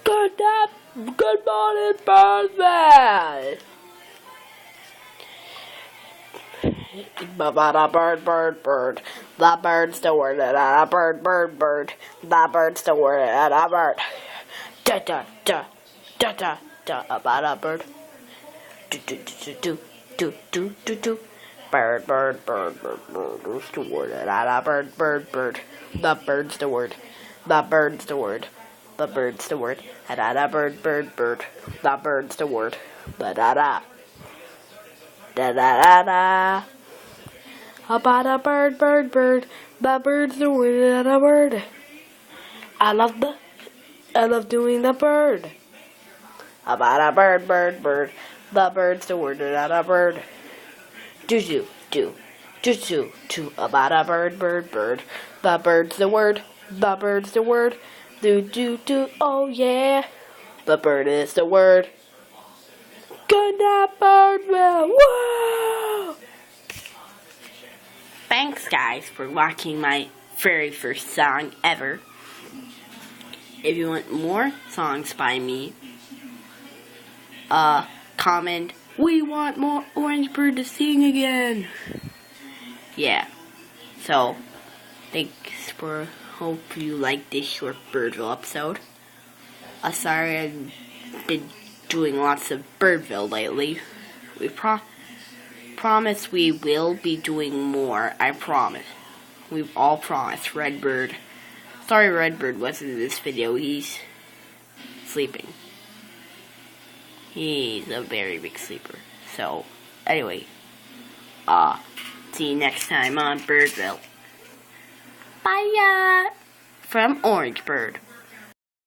Good morning, Birdville. Bird. The bird's the word, and a bird. The bird's the word, and a bird. Da, about a bird. Do. Bird. Who's the word, and a bird. The bird's the word. The bird's the word. The bird's the word. And a bird. The bird's the word. Da. About a bird. The bird's the word and a bird. I love doing the bird. About a bird. The bird's the word and a bird. Do. About a bird. The bird's the word. The bird's the word. Do. Oh yeah. The bird is the word. Good night, Birdville. Whoa! Thanks, guys, for watching my very first song ever. If you want more songs by me, comment, we want more Orange Bird to sing again. Yeah. So, thanks for, hope you like this short Birdville episode. Sorry I've been doing lots of Birdville lately. We promise we will be doing more. I promise. We've all promised. Redbird. Sorry Redbird wasn't in this video. He's sleeping. He's a very big sleeper. So, anyway. See you next time on Birdville. Bye, from Orange Bird.